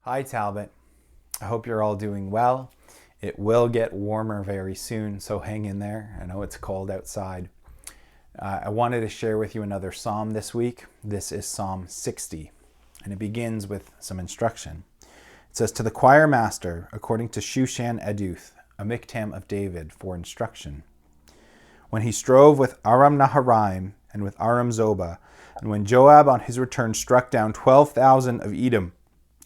Hi, Talbot. I hope you're all doing well. It will get warmer very soon, so hang in there. I know it's cold outside. I wanted to share with you another psalm this week. This is Psalm 60, and it begins with some instruction. It says, "To the choir master, according to Shushan Eduth, a miktam of David, for instruction. When he strove with Aram Naharaim and with Aram Zobah, and when Joab on his return struck down 12,000 of Edom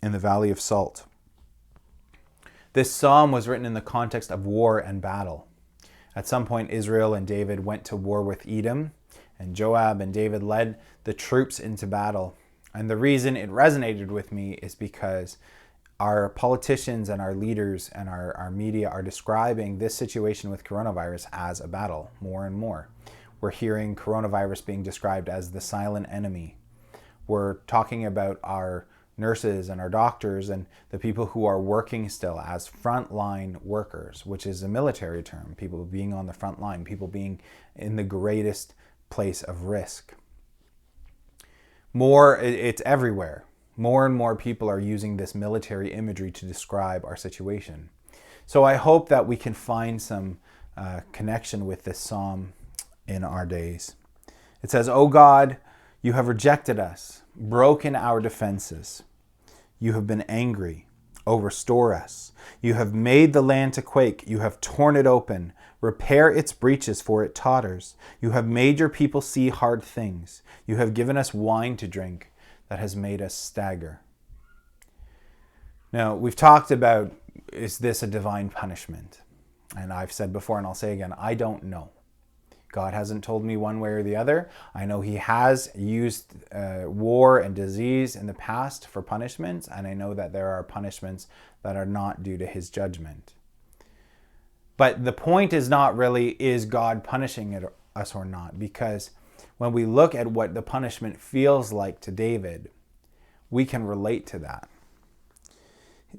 in the Valley of Salt." This psalm was written in the context of war and battle. At some point, Israel and David went to war with Edom, and Joab and David led the troops into battle. And the reason it resonated with me is because our politicians and our leaders and our media are describing this situation with coronavirus as a battle more and more. We're hearing coronavirus being described as the silent enemy. We're talking about our nurses and our doctors and the people who are working still as frontline workers, which is a military term, people being on the front line, people being in the greatest place of risk. It's everywhere. More and more people are using this military imagery to describe our situation. So I hope that we can find some connection with this psalm in our days. It says, "O God, you have rejected us, broken our defenses. You have been angry. Oh, restore us. You have made the land to quake. You have torn it open. Repair its breaches, for it totters. You have made your people see hard things. You have given us wine to drink that has made us stagger." Now, we've talked about, is this a divine punishment? And I've said before, and I'll say again, I don't know. God hasn't told me one way or the other. I know he has used war and disease in the past for punishments, and I know that there are punishments that are not due to his judgment. But the point is not really, is God punishing us or not? Because when we look at what the punishment feels like to David, we can relate to that.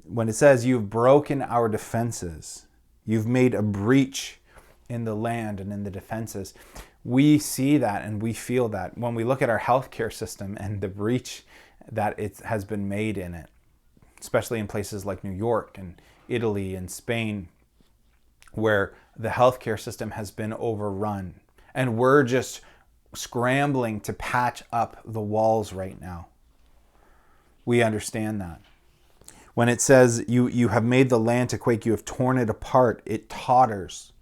When it says, "You've broken our defenses, you've made a breach in the land and in the defenses," we see that and we feel that when we look at our healthcare system and the breach that it has been made in it, especially in places like New York and Italy and Spain, where the healthcare system has been overrun. And we're just scrambling to patch up the walls right now. We understand that. When it says, you have made the land to quake, you have torn it apart, it totters.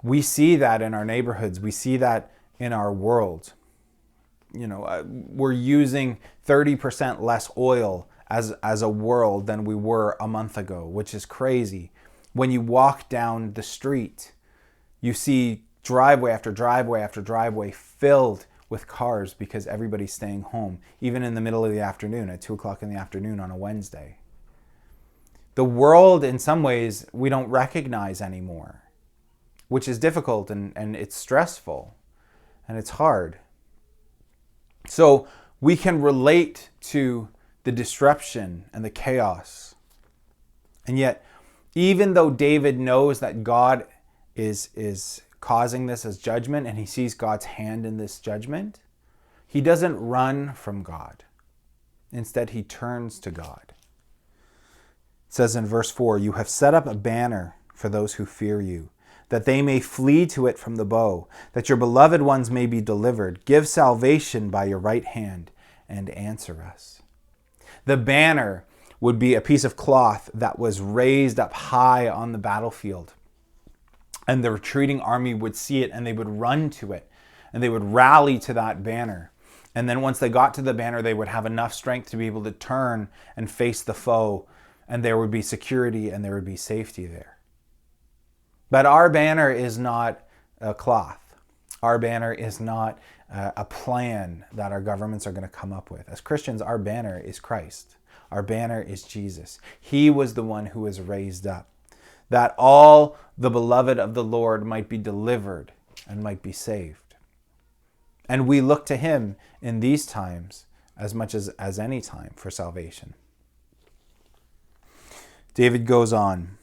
We see that in our neighborhoods. We see that in our world. We're using 30% less oil as a world than we were a month ago, which is crazy. When you walk down the street, you see driveway after driveway after driveway filled with cars because everybody's staying home, even in the middle of the afternoon, at 2 o'clock in the afternoon on a Wednesday. The world, in some ways, we don't recognize anymore, which is difficult and it's stressful and it's hard. So we can relate to the disruption and the chaos. And yet, even though David knows that God is causing this as judgment and he sees God's hand in this judgment, he doesn't run from God. Instead, he turns to God. It says in verse 4, "You have set up a banner for those who fear you, that they may flee to it from the bow, that your beloved ones may be delivered. Give salvation by your right hand and answer us." The banner would be a piece of cloth that was raised up high on the battlefield. And the retreating army would see it and they would run to it and they would rally to that banner. And then once they got to the banner, they would have enough strength to be able to turn and face the foe, and there would be security and there would be safety there. But our banner is not a cloth. Our banner is not a plan that our governments are going to come up with. As Christians, our banner is Christ. Our banner is Jesus. He was the one who was raised up, that all the beloved of the Lord might be delivered and might be saved. And we look to him in these times as much as any time for salvation. David goes on,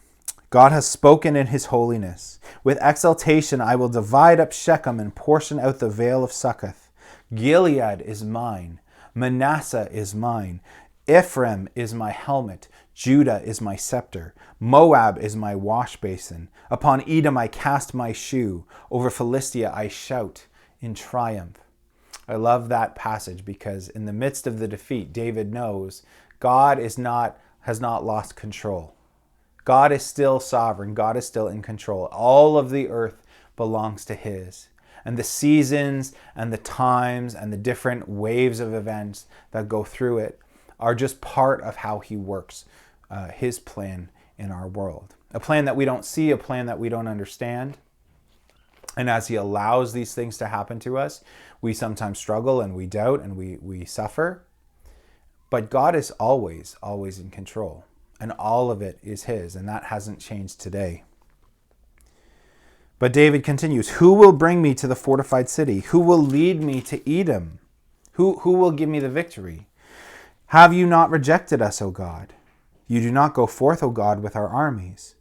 "God has spoken in his holiness. With exultation I will divide up Shechem and portion out the vale of Succoth. Gilead is mine. Manasseh is mine. Ephraim is my helmet. Judah is my scepter. Moab is my wash basin. Upon Edom I cast my shoe. Over Philistia I shout in triumph. I love that passage because in the midst of the defeat, David knows God has not lost control. God is still sovereign. God is still in control. All of the earth belongs to his. And the seasons and the times and the different waves of events that go through it are just part of how he works his plan in our world. A plan that we don't see, a plan that we don't understand. And as he allows these things to happen to us, we sometimes struggle and we doubt and we suffer. But God is always, always in control. And all of it is his. And that hasn't changed today. But David continues, who will bring me to the fortified city? Who will lead me to Edom? Who will give me the victory? Have you not rejected us, O God? You do not go forth, O God, with our armies.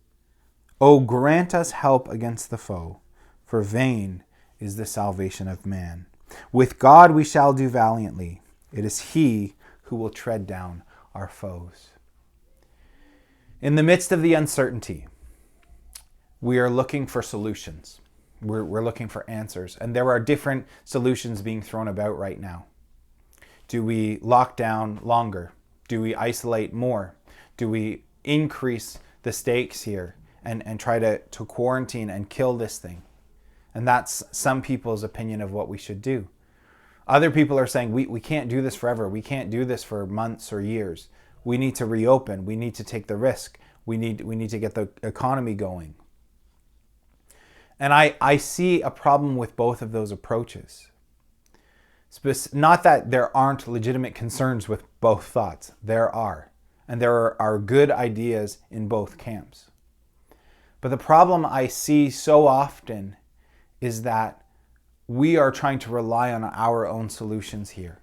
O grant us help against the foe, for vain is the salvation of man. With God we shall do valiantly. It is he who will tread down our foes. In the midst of the uncertainty, we are looking for solutions. We're looking for answers. And there are different solutions being thrown about right now. Do we lock down longer? Do we isolate more? Do we increase the stakes here and try to quarantine and kill this thing? And that's some people's opinion of what we should do. Other people are saying, we can't do this forever. We can't do this for months or years. We need to reopen. We need to take the risk. We need to get the economy going. And I see a problem with both of those approaches. Not that there aren't legitimate concerns with both thoughts. There are. And there are good ideas in both camps. But the problem I see so often is that we are trying to rely on our own solutions here.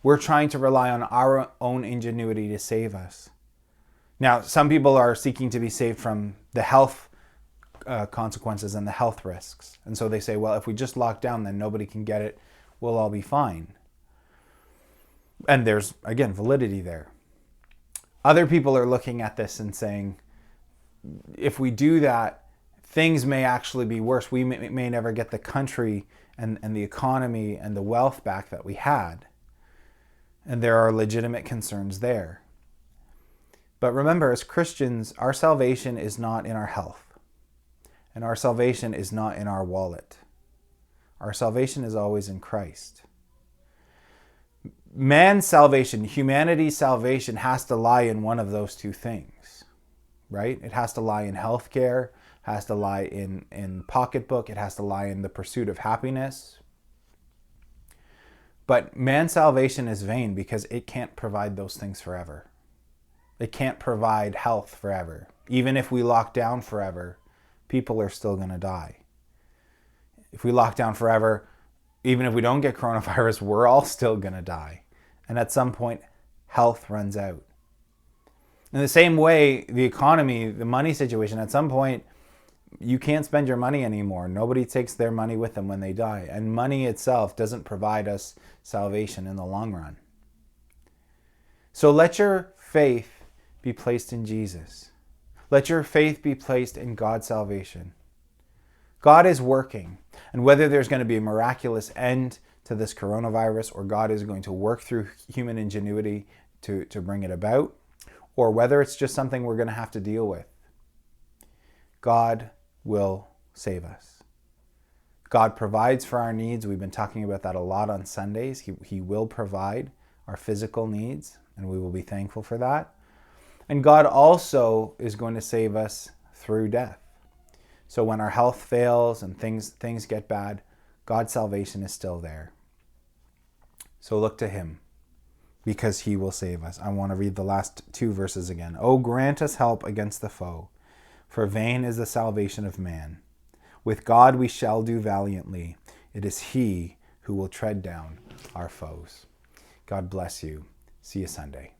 We're trying to rely on our own ingenuity to save us. Now, some people are seeking to be saved from the health consequences and the health risks. And so they say, well, if we just lock down, then nobody can get it. We'll all be fine. And there's, again, validity there. Other people are looking at this and saying, if we do that, things may actually be worse. We may never get the country and the economy and the wealth back that we had. And there are legitimate concerns there. But remember, as Christians, our salvation is not in our health. And our salvation is not in our wallet. Our salvation is always in Christ. Man's salvation, humanity's salvation, has to lie in one of those two things, right? It has to lie in healthcare, has to lie in pocketbook, it has to lie in the pursuit of happiness. But man's salvation is vain because it can't provide those things forever. It can't provide health forever. Even if we lock down forever, people are still going to die. If we lock down forever, even if we don't get coronavirus, we're all still going to die. And at some point, health runs out. In the same way, the economy, the money situation, at some point, you can't spend your money anymore. Nobody takes their money with them when they die. And money itself doesn't provide us salvation in the long run. So let your faith be placed in Jesus. Let your faith be placed in God's salvation. God is working. And whether there's going to be a miraculous end to this coronavirus, or God is going to work through human ingenuity to bring it about, or whether it's just something we're going to have to deal with, God will save us. God provides for our needs. We've been talking about that a lot on Sundays. He will provide our physical needs, and we will be thankful for that. And God also is going to save us through death. So when our health fails and things get bad, God's salvation is still there. So look to him, because he will save us. I want to read the last two verses again. Oh, grant us help against the foe, for vain is the salvation of man. With God we shall do valiantly. It is he who will tread down our foes. God bless you. See you Sunday.